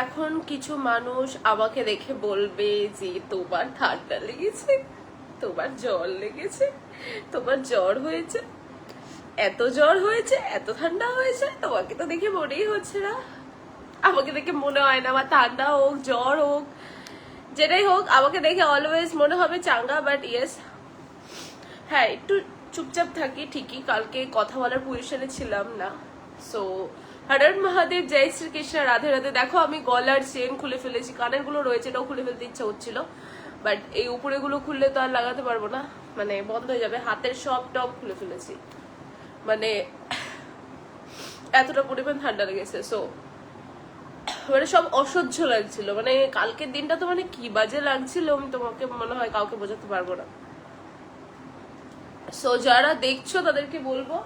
এখন কিছু মানুষ আমাকে দেখে বলবে যে তোমার ঠান্ডা লেগেছে, তোমার জ্বর লেগেছে, তোমার জ্বর হয়েছে, এত জ্বর হয়েছে, এত ঠান্ডা হয়েছে। তোমাকে তো দেখে মনেই হচ্ছে না। আমাকে দেখে মনে হয় না আমার ঠান্ডা হোক জ্বর হোক যেটাই হোক, আমাকে দেখে অলওয়েজ মনে হবে চাঙ্গা। বাট ইয়েস, হ্যাঁ একটু চুপচাপ থাকি ঠিকই, কালকে কথা বলার পজিশনে ছিলাম না। সো হর মহাদেব, জয় শ্রীকৃষ্ণ, রাধে রাধে। দেখো আমি গলার চেন খুলে ফেলেছি, কানের গুলো রয়েছে এটাও খুলে ফেলতে ইচ্ছা হচ্ছিল, বাট এই উপরে গুলো খুললে তো আর লাগাতে পারবো না, মানে বন্ধ হয়ে যাবে। হাতের সব টপ খুলে ফেলেছি, মানে এতটা পরিমাণ ঠান্ডা লেগেছে। সো মানে সব অসহ্য লাগছিল, মানে কালকের দিনটা তো মানে কি বাজে লাগছিল আমি তোমাকে মনে হয় কাউকে বোঝাতে পারবো না। সো যারা দেখছো তাদেরকে বলবো,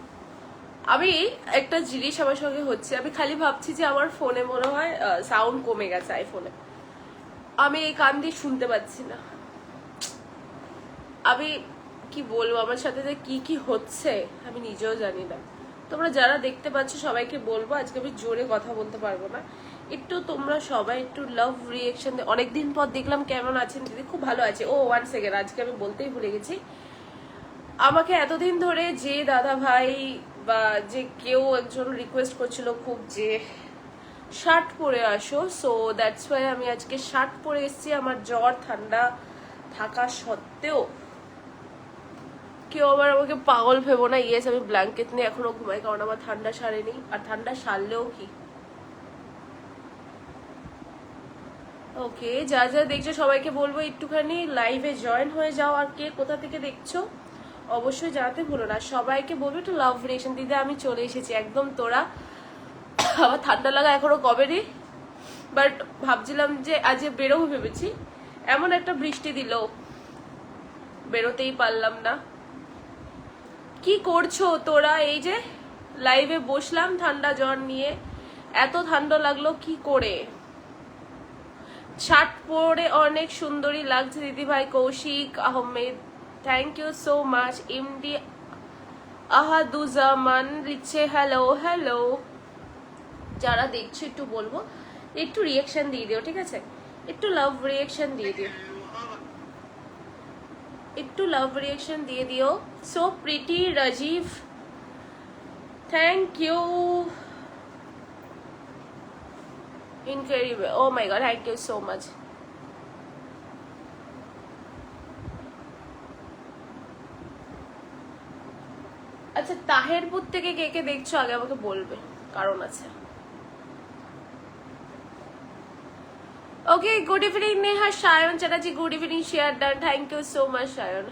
আমি একটা জিনিস আমার সঙ্গে হচ্ছে, আমি খালি ভাবছি যে আমার ফোনে মনে হয় সাউন্ড কমে গেছে আইফোনে, আমি এই কান দিয়ে শুনতে পাচ্ছি না। আমি কি বলবো, আমার সাথে যে কি কি হচ্ছে আমি নিজেও জানি না। তোমরা যারা দেখতে পাচ্ছ সবাইকে বলবো, আজকে আমি জোরে কথা বলতে পারবো না, একটু তোমরা সবাই একটু লাভ রিয়েকশন। অনেকদিন পর দেখলাম কেমন আছেন দিদি, খুব ভালো আছে। ও ওয়ান সেকেন্ড, আজকে আমি বলতেই ভুলে গেছি, আমাকে এতদিন ধরে যে দাদা ভাই বা যে কেউ একজন রিকোয়েস্ট করছিল খুব যে শার্ট পরে আসো, সো দ্যাটস ওয়াই আমি আজকে শার্ট পরে এসেছি। আমার জ্বর ঠান্ডা থাকা সত্ত্বেও কেউ আবার আমাকে পাগল ভেবো না। ইয়েস, আমি ব্ল্যাঙ্কেট নিয়ে এখনো ঘুমাই, কারণ আমার ঠান্ডা সারেনি, আর ঠান্ডা সারলেও কি। ওকে, যা যা দেখছো সবাইকে বলবো একটুখানি লাইভে জয়েন হয়ে যাও, আর কে কোথা থেকে দেখছো অবশ্যই জানাতে ভুলো না। সবাইকে বলবো একটু লাভ রিয়েকশন দিতে। আমি চলে এসেছি একদম তোরা, আমার ঠান্ডা লাগা এখনো কবে নি, বাট ভাবছিলাম যে আজ বেরোবো ভেবেছি, এমন একটা বৃষ্টি দিল বেরোতেই পারলাম না। কি করছো তোরা? এই যে লাইভে বসলাম ঠান্ডা জ্বর নিয়ে, এত ঠান্ডা লাগলো কি করে। শার্ট পরে অনেক সুন্দরী লাগছে দিদি ভাই। Koushik Ahmed, thank you so much. MD Ahaduzzaman লিখছে হ্যালো হ্যালো। যারা দেখছো একটু বলবো একটু রিয়েকশন দিয়ে দিও, ঠিক আছে? একটু লাভ রিয়েকশন দিয়ে দিও, একটু লাভ রিয়েকশন দিয়ে দিও। So pretty Rajib, thank you. Incredible, oh my god, thank you so much. আচ্ছা, তাহেরপুর থেকে কে কে দেখছো আগে আমাকে বলবে, কারণ আছে। Okay, good evening Neha. Sayan Chatterjee, good evening, share done, thank you so much Sayan.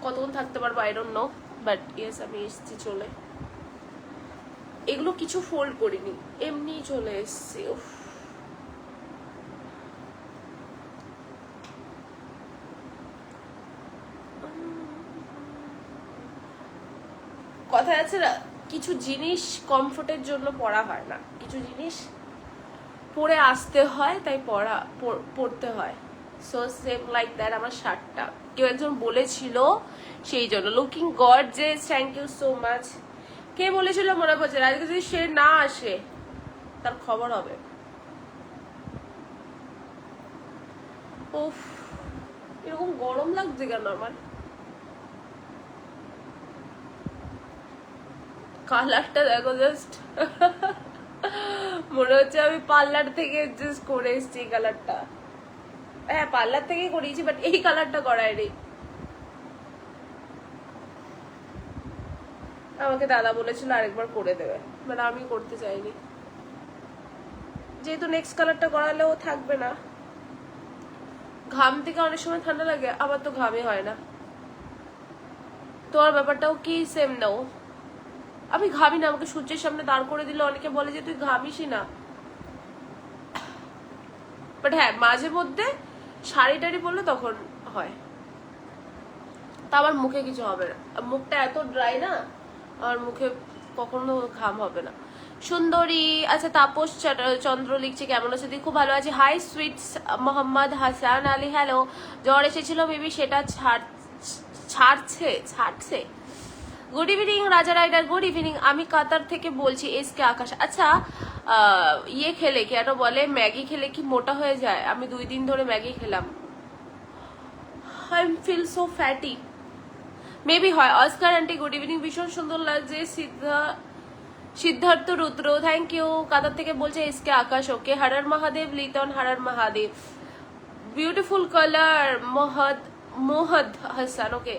কতক্ষণ থাকতে পারবো I don't know, but yes আমি এসছি চলে। এগুলো কিছু ফোল্ড করিনি, এমনি চলে এসছি। কথা আছে না, কিছু জিনিস কমফোর্টের জন্য পড়া হয় না, কিছু জিনিস পরে আসতে হয়, তাই পড়তে হয়। সো সেম লাইক দ্যাট আমার শার্টটা কেউ একজন বলেছিল, সেই জন্য। Looking gorgeous, thank you so much. কে বলেছিল মনে পড়ছে, আজকে যদি সে না আসে তার খবর হবে। উফ, এরকম গরম লাগছে কেন আমার? কালারটা দেখো জাস্ট, মনে হচ্ছে আমি পার্লার থেকে জাস্ট করে এসেছি এই কালারটা। হ্যাঁ, পার্লার থেকেই করিয়েছি, বাট এই কালারটা করায়নি। আমাকে দাদা বলেছিল আরেকবার করে দেবে, বাট আমি করতে চাইনি, যেহেতু নেক্সট কালারটা করালেও থাকবে না। ঘাম থেকে অনেক সময় ঠান্ডা লাগে, আমার তো ঘামই হয় না। তোমার ব্যাপারটাও কি সেম নাও? আমি ঘামি না, আমাকে সূর্যের সামনে দাঁড় করে দিলে অনেকে বলে যে তুই ঘামিসই না, বাট হ্যাঁ মাঝে মধ্যে শাড়ি টাড়ি পরলে তখন হয়। তা আমার মুখে কিছু হবে না, মুখটা এত ড্রাই না, আমার মুখে কখনো ঘাম হবে না। সুন্দরী, আচ্ছা তাপস চন্দ্র লিখছে কেমন আছে দিদি? খুব ভালো আছে। Hi sweets Mohammad Hasan Ali, hello. জ্বর এসেছিল মেবি সেটা ছাড়ছে। Good evening Raja rider, good evening. আমি কাতার থেকে বলছি, এস কে আকাশ। আচ্ছা, ইয়ে খেলে কেন বলে ম্যাগি খেলে কি মোটা হয়ে যায়, আমি 2 দিন ধরে ম্যাগি খেলাম, I feel so fatty, maybe হয়। অস্কার আন্টি গুড ইভিনিং, ভীষণ সুন্দর লাগছে। Siddharth Rudra thank you, Qatar থেকে বলছে এসকে আকাশ ওকে। হরর মহাদেব লিটন, হরর Mahadev, beautiful colour Mohd Hasan okay.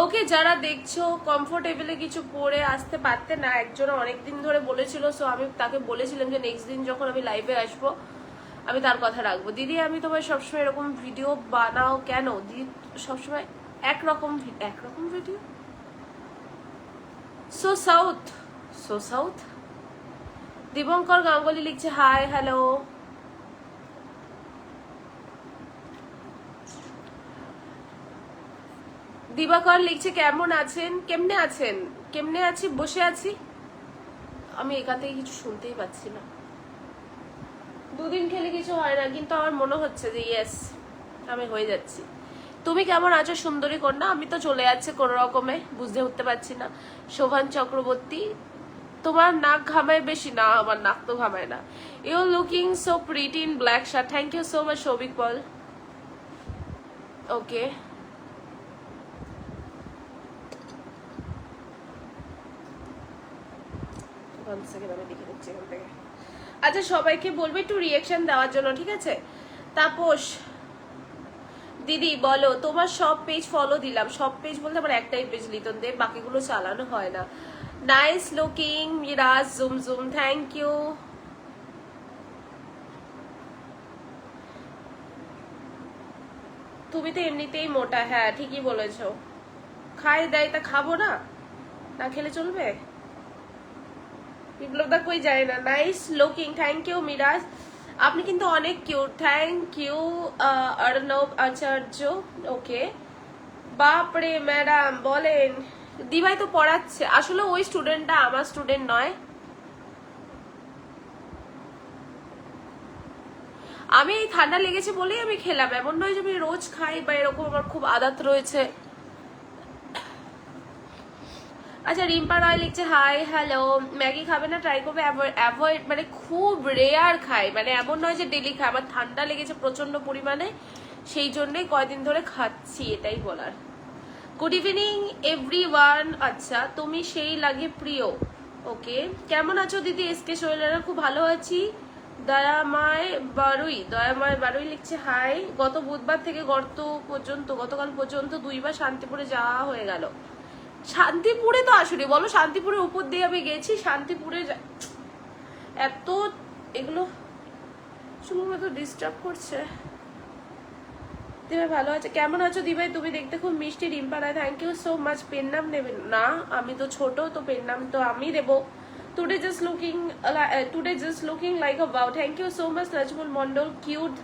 Okay যারা দেখছো কমফোর্টেবলে কিছু পরে আসতে পারতে না, একজন অনেকদিন ধরে বলেছিল, সো আমি তাকে বলেছিলাম যে নেক্সট দিন যখন আমি লাইভে আসবো আমি তার কথা রাখবো। দিদি আমি তোমার সবসময় এরকম ভিডিও বানাও কেন দিদি, সবসময় একরকম video. So south. Dipankar Ganguly লিখছে হাই হ্যালো। দিবাকর লিখছে কেমন আছেন, কেমনে আছি, বসে আছি। আমি এখান থেকে কিছু শুনতেই পাচ্ছি না। 2 দিন খেলে কিছু হয় না, কিন্তু আমার মনে হচ্ছে যে ইয়েস আমি হয়ে যাচ্ছি। তুমি কেমন আছো সুন্দরী কন্যা? আমি তো চলে যাচ্ছে কোনো রকমে, বুঝতে উঠতে পারছি না। শোভান চক্রবর্তী তোমার নাক ঘামায় বেশি না, আমার নাক তো ঘামায় না। You looking so pretty in black shirt, thank you so much Souvik Paul okay. আচ্ছা সবাইকে বলবো একটু রিয়াকশন দেওয়ার জন্য, ঠিক আছে? তাপস দিদি বলো, তোমার সব পেজ ফলো দিলাম, সব পেজ বলতে আমার একটাই পেজ লিটন দেব, বাকিগুলো চালানো হয় না। Nice looking Miraj zoom thank you. তুমি তো এমনিতেই মোটা, হ্যাঁ ঠিকই বলেছো। খাই দেয় তা খাবো না, না খেলে চলবে? বিপ্লবদা কই যায় না। Nice looking thank you Miraj, আপনি কিন্তু অনেক cute, thank you Arnab Acharya okay. বাপরে ম্যাডাম বলেন, দিভাই তো পড়াচ্ছে, আসলে ওই স্টুডেন্টটা আমার স্টুডেন্ট নয়। আমি এই ঠান্ডা লেগেছে বলেই আমি খেলাম, এমন নয় যে আমি রোজ খাই বা এরকম আমার খুব আদত রয়েছে। আচ্ছা রিম্পা রয় লিখছে হাই হ্যালো, ম্যাগি খাবে না, ট্রাই করবে অ্যাভয়েড, মানে খুব রেয়ার খাই, মানে এমন নয় যে ডেলি খাই, আমার ঠান্ডা লেগেছে প্রচন্ড পরিমাণে, সেই জন্যই কয়দিন ধরে খাচ্ছি, এটাই বলার। Good evening everyone. আচ্ছা তুমি সেই লাগে প্রিয় ওকে, কেমন আছো দিদি? এসকে শৈলারা খুব ভালো আছি। দয়াময় বারুই লিখছে হাই, গত বুধবার থেকে গতকাল পর্যন্ত 2 বার শান্তিপুরে যাওয়া হয়ে গেল। শান্তিপুরে তো আসলে বলো, শান্তিপুরের উপর দিয়ে আমি গেছি, শান্তিপুরে এত এগুলো শুধুমাত্র ডিস্টার্ব করছে। দিভাই ভালো আছে, কেমন আছো দিভাই? তুমি দেখতে খুব মিষ্টি। Rimpa Roy thank you so much. Pen নাম নেবেন না, আমি তো ছোট, তো পেন নাম তো আমি দেবো। Today just looking like a wow, thank you so much. Nazmul Mondal cute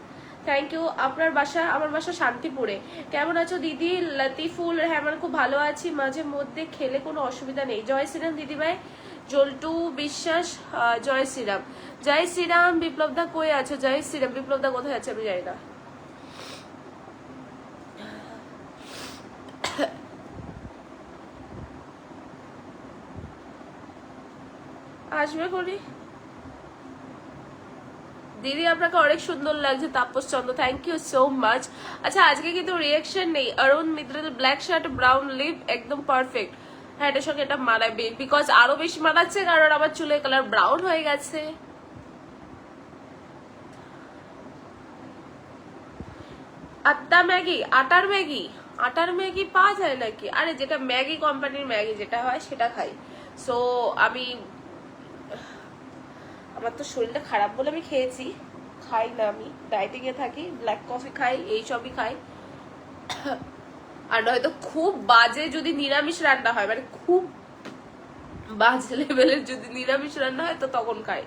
thank you. আপনার বাসা? আমার বাসা শান্তিপুরে। কেমন আছো দিদি? লতিফুল রহমান খুব ভালো আছি, মাঝে মধ্যে খেলে কোনো অসুবিধা নেই। জয় শ্রীরাম দিদিভাই। জল্টু বিশ্বাস জয় শ্রীরাম। জয় শ্রীরাম। বিপ্লবদা কই আছো? জয় শ্রীরাম। বিপ্লবদা কোথায় আছে আমি জানি না। আসবে করি দিদি, আপনাকে অনেক সুন্দর লাগছে। তাপস চন্দ্র থ্যাংক ইউ সো মাচ। আচ্ছা আজকে কিন্তু রিয়াকশন নেই। অরুণ মিত্রেল ব্ল্যাক শার্ট ব্রাউন লিপ একদম পারফেক্ট। হ্যাঁ এটার সঙ্গে এটা মানাবে, বিকজ আরো বেশি মানাচ্ছে কারণ আমার চুলের কালার ব্রাউন হয়ে গেছে। আটার ম্যাগি পাওয়া যায় নাকি? আরে যেটা ম্যাগি কোম্পানির ম্যাগি যেটা হয় সেটা খাই। সো আমার তো শরীরটা খারাপ বলে আমি খেয়েছি, খাই না, আমি ডায়েটিং এ থাকি, ব্ল্যাক কফি খাই, এইসবই খাই। আর নয়তো খুব বাজে যদি নিরামিষ রান্না হয়, মানে খুব বাজে লেভেলের যদি নিরামিষ রান্না হয় তো তখন খাই।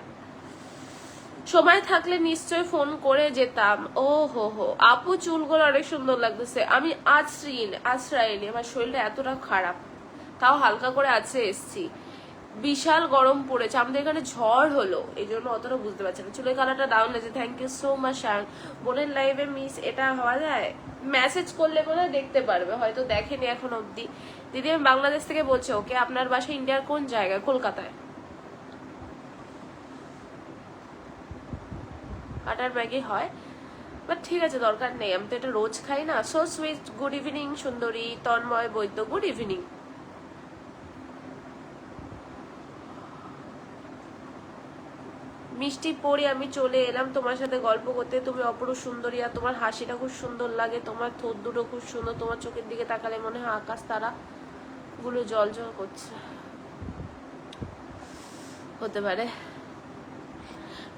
সময় থাকলে নিশ্চয় ফোন করে যেতাম। ও হো আপু চুলগুলো অনেক সুন্দর লাগতেছে। আমি আশ্রয়নি, আমার শরীরটা এতটা খারাপ, তাও হালকা করে আছে এসছি। বিশাল গরম পড়েছে, আমাদের এখানে ঝড় হলো, এই জন্য অতটা বুঝতে পারছি না। চুলের কালারটা ডাউন হয়েছে, থ্যাংক ইউ সো মাচ। বোনের লাইভে মিস এটা হওয়া যায়? মেসেজ করলে বলে দেখতে পারবে, হয়তো দেখেনি এখন অব্দি। দিদি আমি বাংলাদেশ থেকে বলছি ওকে। আপনার বাসা ইন্ডিয়ার কোন জায়গায়? কলকাতায়। আটার ম্যাগি হয়, বাট ঠিক আছে, দরকার নেই, আমি তো এটা রোজ খাই না। So sweet. গুড ইভিনিং সুন্দরী, তন্ময় বৈদ্য, গুড ইভিনিং। মিষ্টি পড়ি আমি চলে এলাম তোমার সাথে গল্প করতে। তুমি অপরূপ সুন্দরী, আর তোমার হাসিটা খুব সুন্দর লাগে, তোমার ঠোঁট দুটো খুব সুন্দর, তোমার চোখের দিকে তাকালে মনে হয় আকাশ তারা গুলো জল জল করছে। হতে পারে।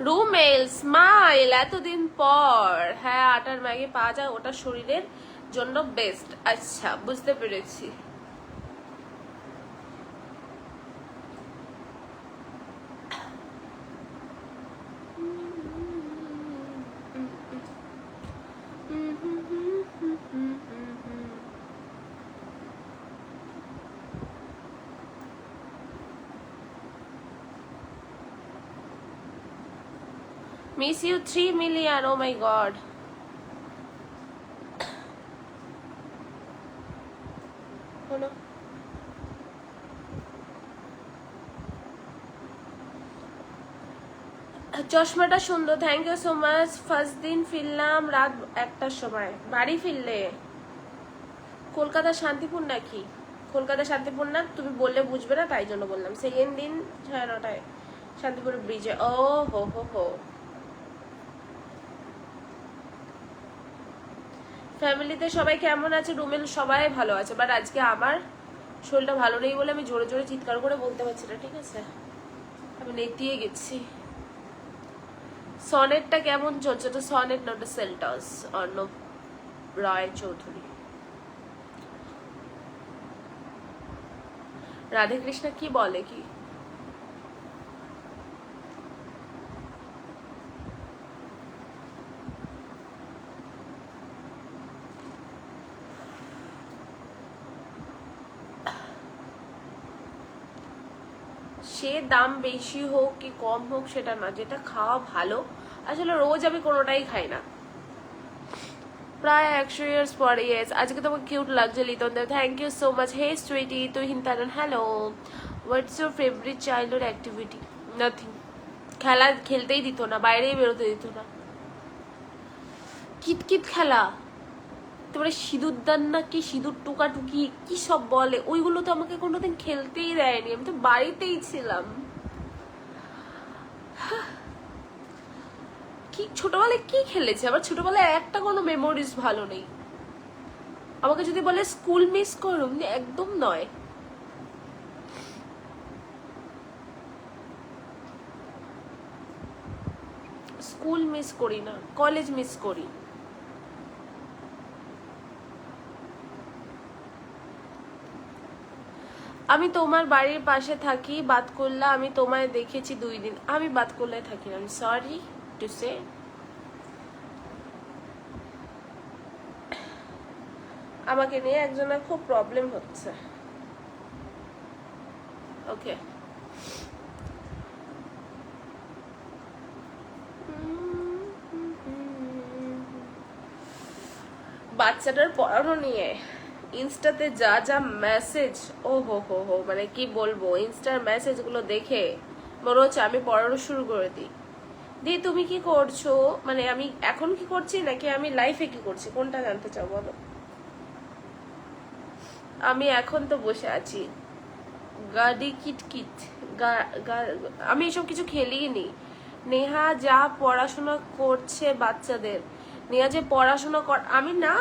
রুমেল স্মাইল, এতদিন পর। হ্যাঁ, আটার ম্যাগি পাওয়া যায়, ওটা শরীরের জন্য বেস্ট। আচ্ছা, বুঝতে পেরেছি। Miss you 3 million, oh my god. হলো। চশমাটা সুন্দর, thank you so much. First দিন ফিরলাম রাত 1টার সময়। বাড়ি ফিরলে? কলকাতা শান্তিপুর নাকি? কলকাতা শান্তিপুর না, তুমি বললে বুঝবে না, তাই জন্য বললাম। সেকেন্ড দিন 9:30 শান্তিপুর ব্রিজে। ও হো হো হো। ফ্যামিলিতে সবাই কেমন আছে? রুমেল সবাই ভালো আছে, বাট আজকে আমার শরীরটা ভালো নেই বলে আমি জোরে জোরে চিৎকার করে বলতে পারছি না, ঠিক আছে? আমি নেতিয়ে গেছি। সনেটটা কেমন চলছে? তো সনেট নট সেল্টস, অর্ণব রায় চৌধুরী। রাধে কৃষ্ণ কি বলে কি? সে দাম বেশি হোক কি কম হোক সেটা না, যেটা খাওয়া ভালো। আসলে রোজ আমি কোনোটাই খাই না। প্রায় 100 ইয়ার্স পরে। ইয়েস, আজকে তোমাকে কিউট লাগছে Liton Deb, thank you so much. Hey sweetie, তুই হিন্তারন, hello. What's your favourite childhood activity? Nothing. খেলা খেলতেই দিত না, বাইরেই বেরোতে দিত না। কিতকিত খেলা, তারপরে সিঁদুর দান না কি, সিঁদুর টুকাটুকি কি সব বলে, ওইগুলো তো আমাকে কোনোদিন খেলতেই দেয়নি, আমি তো বাড়িতেই ছিলাম। কি ছোটবেলায় কি খেলেছে? আবার ছোটবেলায় একটা কোনো মেমোরিজ ভালো নেই। আমাকে যদি বলে স্কুল মিস করুন, একদম নয়। স্কুল মিস করি না, কলেজ মিস করি। আমি তোমার বাড়ির পাশে থাকি, বাতকুল্লা। আমি তোমায় দেখেছি 2 দিন। আমি বাতকুল্লায় থাকি না, সরি টু সে। আমাকে নিয়ে একজনের খুব প্রবলেম হচ্ছে। ওকে, বাচ্চাটার পড়ানো নিয়ে ইনস্টাতে যা যা মেসেজ, ও হো হো হো, মানে কি বলবো, ইনস্টার মেসেজ গুলো দেখে মনে হচ্ছে আমি পড়ানো শুরু করে দিই। দি তুমি কি করছো, মানে আমি এখন কি করছি নাকি আমি লাইফে কি করছি, কোনটা জানতে চাও বলো? আমি এখন তো বসে আছি গাডি কিটকিট। আমি এসব কিছু খেলিই নি। নেহা যা পড়াশোনা করছে বাচ্চাদের, নেহা যে পড়াশোনা কর, আমি না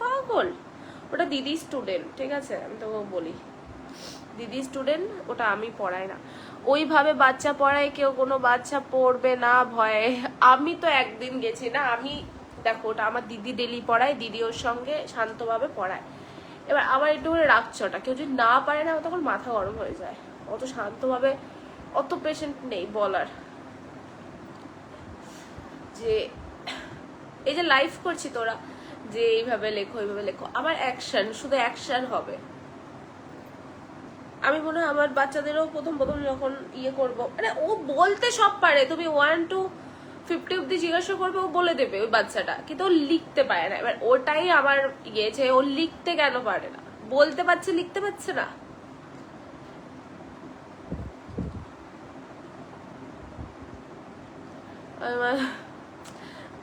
পাগল। ওটা দিদি স্টুডেন্ট, ঠিক আছে, আমি তো বলি দিদি স্টুডেন্ট, ওটা আমি পড়াই না। ওইভাবে বাচ্চা পড়ায় কেউ, কোনো বাচ্চা পড়বে না ভয়ে। আমি তো একদিন গেছি না, আমি দেখো ওটা আমার দিদি ডেলি পড়ায়, দিদি ওর সঙ্গে শান্তভাবে পড়ায়। এবার আমার একটু করে রাগছটা, কেউ যদি না পারে না তখন মাথা গরম হয়ে যায়। অত শান্তভাবে, অত পেশেন্ট নেই বলার যে এই যে লাইভ করছি তোরা যে এইভাবে লেখো এইভাবে লেখো, আমার অ্যাকশন, শুধু অ্যাকশন হবে। আমি মনে হয় আমার বাচ্চাদেরও প্রথম প্রথম যখন ইয়ে করবো, মানে ও বলতে সব পারে, তুমি 1 to 50 অব্দি জিজ্ঞাসা করবে, ও বলে দেবে ওই বাচ্চাটা, কিন্তু ও লিখতে পারে না। এবার ওটাই আমার ইয়েছে, ও লিখতে কেন পারে না? বলতে পারছে, লিখতে পারছে না।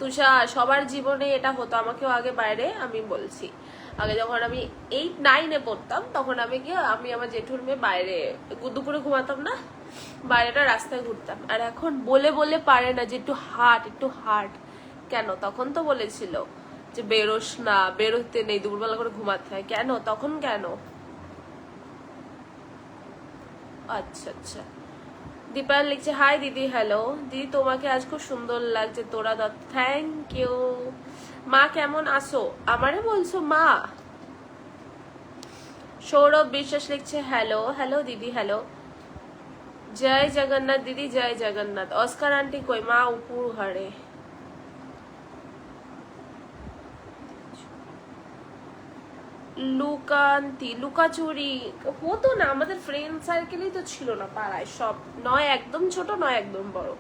তুষার সবার জীবনে এটা হতো, আমাকেও আগে বাইরে, আমি বলছি আগে যখন আমি 8-9-এ পড়তাম তখন আমি আমার জেঠুর মেয়ে বাইরে দুপুরে ঘুমাতাম না, বাইরেটা রাস্তায় ঘুরতাম। আর এখন বলে বলে পারে না যে একটু হাট। কেন? তখন তো বলেছিল যে বেরোস না, বেরোতে নেই, দুপুরবেলা করে ঘুমাতে হয়। কেন তখন? কেন? আচ্ছা আচ্ছা। দীপায়ন লিখছে হাই দিদি, হ্যালো দিদি, তোমাকে আজ খুব সুন্দর লাগছে। তোরা দত্ত, থ্যাংক ইউ। মা কেমন আসো? আমারে বলছো মা? সৌরভ বিশ্বাস লিখছে হ্যালো হ্যালো দিদি, হ্যালো। জয় জগন্নাথ দিদি, জয় জগন্নাথ। অস্কার আন্টি কই? মা উপর ঘরে। লুকাচুরি হতো না, আমাদের ফ্রেন্ড সার্কেলই তো ছিল না পাড়ায় সব, নয় একদম ছোট নয় একদম বড়।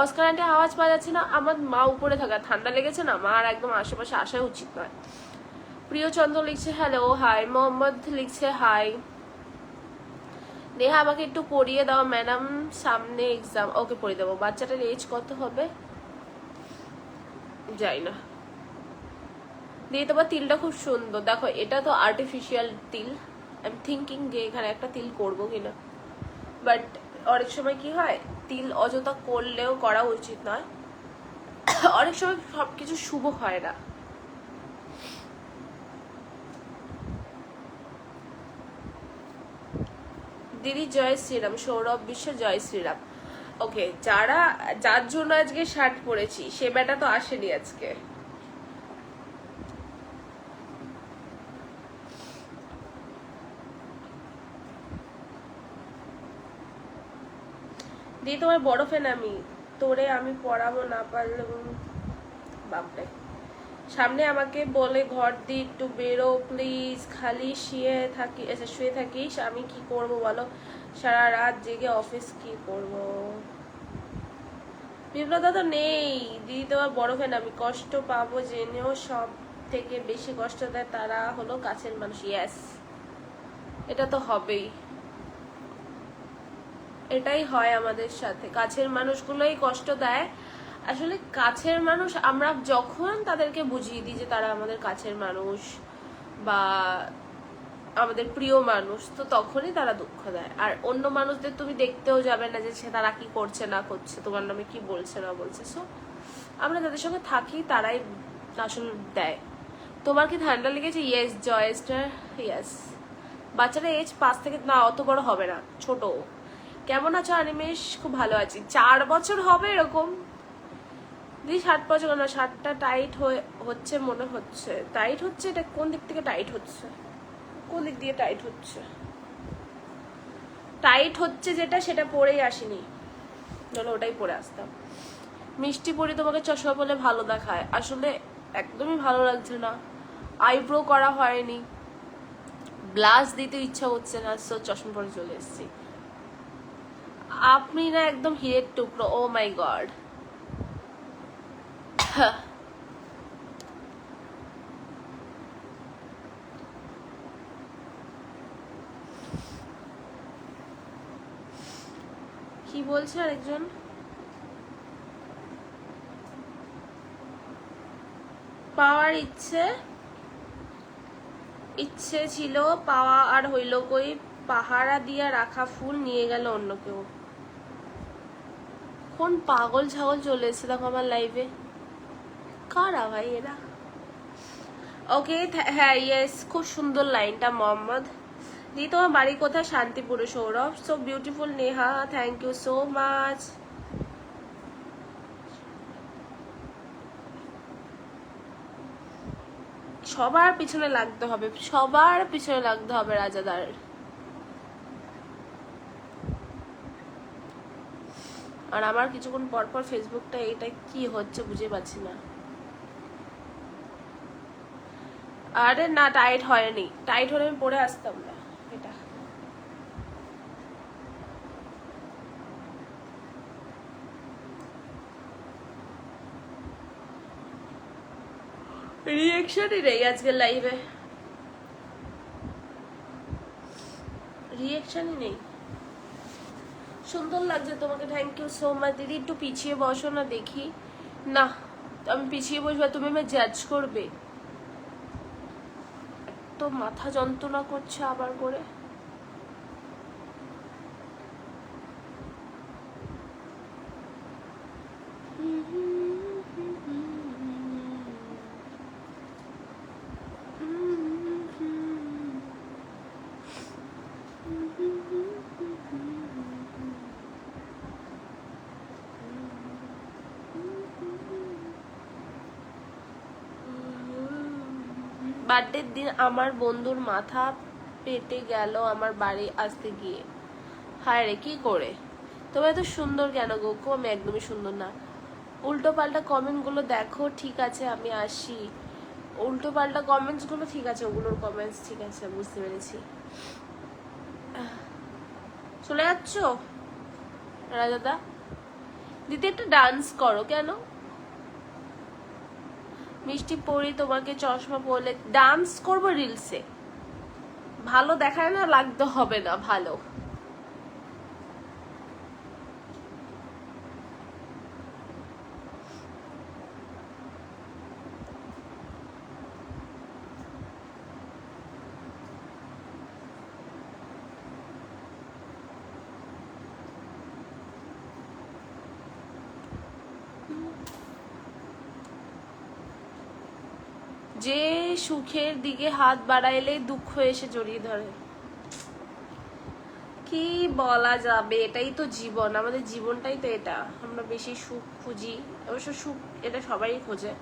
অস্কার আন্টি আওয়াজ পাওয়া যাচ্ছে না? আমার মা উপরে থাকা, ঠান্ডা লেগেছে না, মা আর একদম আশেপাশে আসা উচিত নয়। প্রিয়চন্দ্র লিখছে হ্যালো হাই। মোহাম্মদ লিখছে হাই। নেহা আমাকে একটু পড়িয়ে দাও ম্যাডাম, সামনে এক্সাম। ওকে পড়িয়ে দেবো। বাচ্চাটার এজ কত হবে যাই না। দিয়ে তোমার তিলটা খুব সুন্দর, দেখো এটা তো আর্টিফিশিয়াল তিল। আই এম থিঙ্কিং যে এখানে একটা তিল করবো কিনা, বাট অনেক সময় কি হয়, তিল অযথা করলেও করা উচিত নয়। অনেক সময় সবকিছু শুভ হয় না। দিদি জয় শ্রীরাম। সৌরভ বিশ্ব জয় শ্রীরাম। ওকে, যার জন্য আজকে শার্ট পরেছি সে বেটা তো আসেনি আজকে। দিদি তোমার বড় ফ্যান আমি, তোরে আমি পড়াবো না পারলে। বাপরে, সামনে আমাকে বলে ঘর দিয়ে একটু বেরো প্লিজ, খালি শুয়ে থাকিস। আমি কি করব বলো, সারা রাত জেগে অফিস কি করব। বিপ্লব তো নেই। দিদি তোমার বড় ফ্যান আমি, কষ্ট পাবো জেনেও সব থেকে বেশি কষ্ট দেয় তারা হলো কাছের মানুষ। ইয়েস, এটা তো হবেই, এটাই হয় আমাদের সাথে, কাছের মানুষগুলোই কষ্ট দেয়। আসলে কাছের মানুষ আমরা যখন তাদেরকে বুঝিয়ে দিই যে তারা আমাদের কাছের মানুষ বা আমাদের প্রিয় মানুষ, তো তখনই তারা দুঃখ দেয়। আর অন্য মানুষদের তুমি দেখতেও যাবে না যে সে তারা কি করছে না করছে, তোমার নামে কি বলছে না বলছে। সো আমরা যাদের সঙ্গে থাকি তারাই আসলে দেয়। তোমার কি ঠান্ডা লেগেছে? Yes Joystar, yes. বাচ্চারা এজ 5 থেকে না, অত বড় হবে না, ছোট। কেমন আছো অনিমেষ? খুব ভালো আছি। 4 বছর হবে এরকম। দিদি শার্ট পছন্দ না, শার্টটা টাইট হচ্ছে মনে হচ্ছে। টাইট হচ্ছে? এটা কোন দিক থেকে টাইট হচ্ছে? কোন দিক দিয়ে টাইট হচ্ছে? টাইট হচ্ছে যেটা, সেটা পরেই আসিনি, চলো ওটাই পরে আসতাম। মিষ্টি পরি তোমাকে চশমা পরলে ভালো দেখায়। আসলে একদমই ভালো লাগছে না, আইব্রো করা হয়নি, ব্লাশ দিতে ইচ্ছা হচ্ছে না, সো চশমা পরে চলে এসেছি। আপনি না একদম হিরের টুকরো। ও মাই গড। কি বলছে আরেকজন? পাওয়ার ইচ্ছে ছিল, পাওয়া আর হইল কই, পাহারা দিয়া রাখা ফুল নিয়ে গেল অন্য কেউ। কোন পাগল ছাগল চলে এসেছে দেখো আমার লাইভে, কারা ভাই এরা? ওকে, হ্যাঁ ইয়েস, খুব সুন্দর লাইনটা মোহাম্মদ। দি তোমার বাড়ি কোথায়? শান্তিপুরে। Sourav so beautiful. Neha thank you so much. সবার পিছনে লাগতে হবে, সবার পিছনে লাগতে হবে রাজাদার। আর আমার কিছুক্ষণ পর পর ফেসবুকটা এটা কি হচ্ছে বুঝে পাচ্ছি না। আরে না, টাইট হয়নি, টাইট হলে আমি পরে আসতাম না এটা। রিঅ্যাকশনই নেই আজকের লাইভে, রিঅ্যাকশনই নেই। সুন্দর লাগছে তোমাকে, থ্যাংক ইউ সো মাচ দিদি। একটু পিছিয়ে বসো না দেখি। না আমি পিছিয়ে বসবো, তুমি আমায় জাজ করবে? তো মাথা যন্ত্রণা করছে আবার করে। বার্থডের দিন আমার বন্ধুর মাথা পেটে গেল আমার বাড়ি আসতে গিয়ে। হায় রে, কি করে? তবে এত সুন্দর কেন গো? আমি একদমই সুন্দর না। উল্টো পাল্টা কমেন্ট গুলো দেখো, ঠিক আছে আমি আসি। উল্টো পাল্টা কমেন্টস গুলো ঠিক আছে, ওগুলোর কমেন্টস ঠিক আছে, বুঝতে পেরেছি। চলে যাচ্ছ রাজাদা? দিদি একটা ডান্স করো। কেন? মিষ্টি পরি তোমাকে চশমা পরলে ডান্স করবো রিলসে? ভালো দেখায় না, লাগতে হবে না ভালো। যে সুখের দিকে হাত বাড়াইলে দুঃখ এসে জড়িয়ে ধরে। কি বলা যাবে, এটাই তো জীবন, আমাদের জীবনটাই তো এটা। আমরা বেশি সুখ খুঁজি, অবশ্য সুখ এটা সবাই খোঁজে,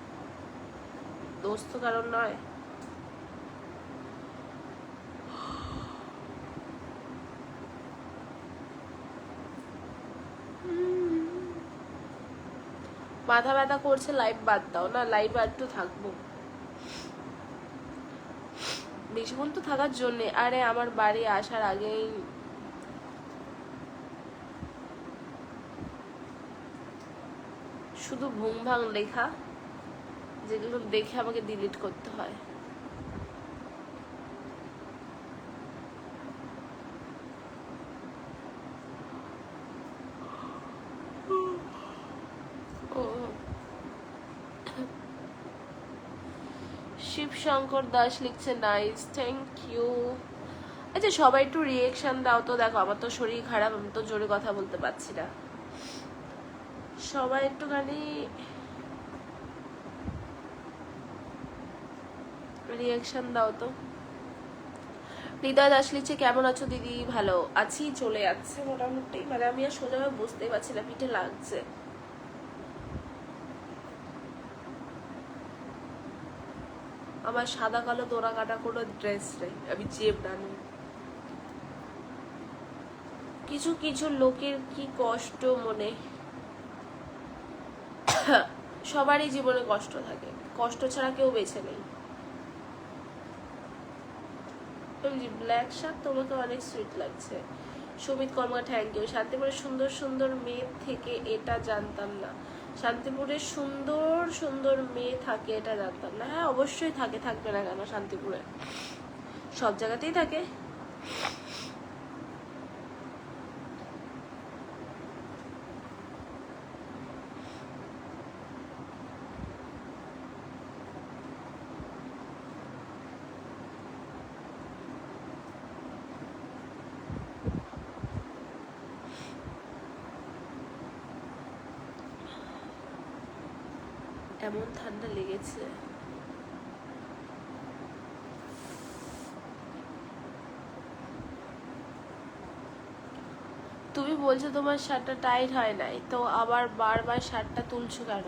দোষ তো কারণ নয়। মাথা ব্যথা করছে, লাইভ বাদ দাও না। লাইভ আর একটু থাকবো, বেশিক্ষণ তো থাকার জন্যে। আরে আমার বাড়ি আসার আগেই শুধু ভুং ভাং লেখা, যেগুলো দেখে আমাকে ডিলিট করতে হয়। শিবশঙ্কর দাস লিখছে নাইস, থ্যাংক ইউ। আচ্ছা সবাই একটু রিয়েকশন দাও তো। দেখো আমার তো শরীর খারাপ, আমি তো জোরে কথা বলতে পারছি না। সবাই একটুখানি রিয়েকশন দাও তো। হৃদয় দাস লিখছে কেমন আছো দিদি? ভালো আছি, চলে যাচ্ছে মোটামুটি। মানে আমি আর সোজাভাবে বুঝতেই পারছি না, পিঠে লাগছে। আমার সাদা কালো তোরা কাটা কোনো ড্রেস নেই, আমি জেব নানু। কিছু কিছু লোকের কি কষ্ট মনে। সবারই জীবনে কষ্ট থাকে, কষ্ট ছাড়া কেউ বেঁচে নেই। ব্ল্যাক শার্ট তোমাকে অনেক সুইট লাগছে। সুমিত কর্মা থ্যাংক ইউ। শান্তিপুরের সুন্দর সুন্দর মেয়ে থেকে এটা জানতাম না। শান্তিপুরে সুন্দর সুন্দর মেয়ে থাকে এটা জানতাম না। হ্যাঁ অবশ্যই থাকে, থাকবে না কেন? শান্তিপুরে সব জায়গাতেই থাকে। এমন ঠান্ডা লেগেছে। তুমি বলছো তোমার শার্টটা টাইট হয় নাই, তো আবার বারবার শার্টটা তুলছো কেন?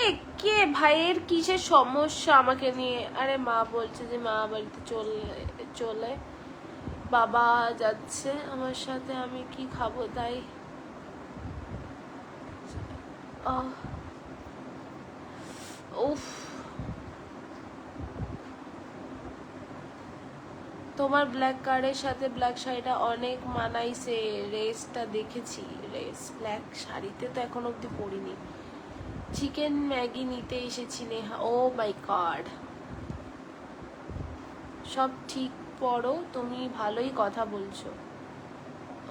এ কে ভাইয়ের কিসের সমস্যা আমাকে নিয়ে? আরে মা বলছে যে মা বাড়িতে চলে বাবা যাচ্ছে আমার সাথে, আমি কি খাবো তাই। উফ, তোমার ব্ল্যাক কার্ডের সাথে ব্ল্যাক শাড়িটা অনেক মানাইছে। রেসটা দেখেছি, রেস ব্ল্যাক শাড়িতে তো এখন অব্দি পরিনি। চিকেন ম্যাগি নিতে এসেছি নেহা। ও মাই গড, সব ঠিক পড়ো, তুমি ভালোই কথা বলছো।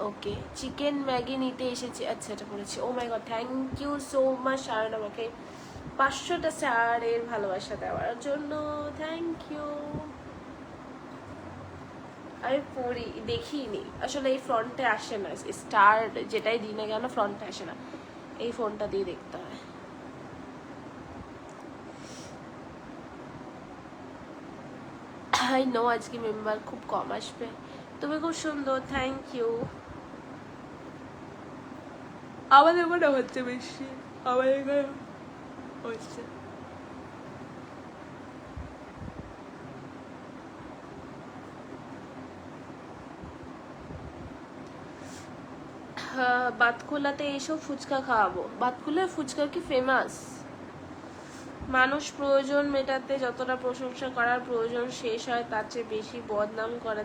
ও ওকে, চিকেন ম্যাগি নিতে এসেছি। আচ্ছা, এটা পড়েছি। Oh my god, thank you so much Sharan, আমাকে 500টা স্টারের ভালোবাসা দেওয়ার জন্য। Thank you. আমি পড়ি, দেখিনি আসলে, এই ফ্রন্টে আসে না স্টার, যেটাই দিই না কেন ফ্রন্টে আসে না, এই ফোনটা দিয়ে দেখতে হয়। আই নো আজকে মেম্বার খুব কম আসবে। তুমি খুব সুন্দর, থ্যাংক ইউ। আমাদের মনে হচ্ছে বেশি, আমাদের এখানে হচ্ছে। বাতকুলাতে এসব ফুচকা খাওয়াবো। বাতকুলার ফুচকা কি ফেমাস? মানুষ প্রয়োজন মেটাতে যতটা প্রশংসা করার প্রয়োজন শেষ হয়, তার চেয়ে বেশি বদনাম করে।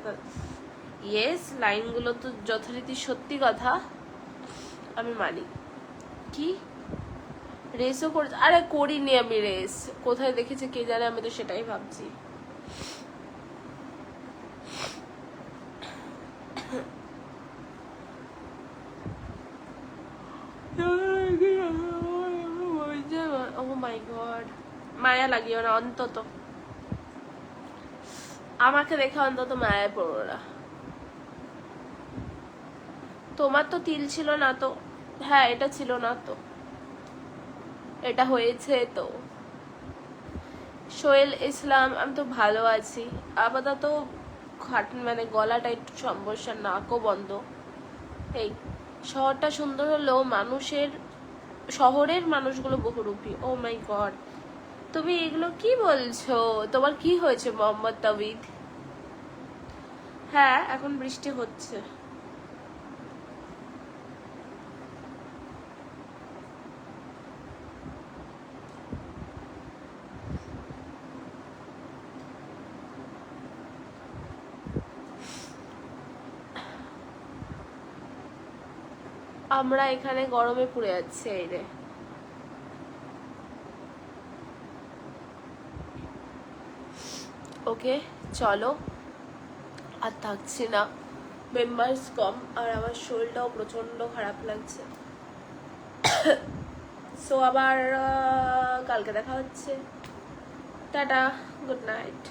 ইয়েস, লাইনগুলো তো যথারীতি সত্যি কথা, আমি মানি। কি রেসও করে? আরে করিনি আমি রেস, কোথায় দেখেছে কে জানে, আমি তো সেটাই ভাবছি। ও মাই গড, মায়া লাগিও না অন্তত, আমাকে দেখে অন্তত মায়ায় পড়ো না। তোমার তো তিল ছিল না তো? হ্যাঁ, এটা ছিল না তো, এটা হয়েছে তো। সোহেল ইসলাম, আমি তো ভালো আছি আপাতত, মানে গলাটা একটু সমস্যা, নাকও বন্ধ। এই শহরটা সুন্দর হলেও শহরের মানুষগুলো বহুরূপী। ও মাই গড, তুমি এগুলো কি বলছো? তোমার কি হয়েছে মোহাম্মদ তাবিদ? হ্যাঁ, এখন বৃষ্টি হচ্ছে। আমরা এখানে গরমে পুড়ে যাচ্ছি। এই রে, ওকে চলো, আর থাকছি না, মেম্বার্স কম, আর আমার শরীরটাও প্রচন্ড খারাপ লাগছে। সো আবার কালকে দেখা হচ্ছে। Tata, good night.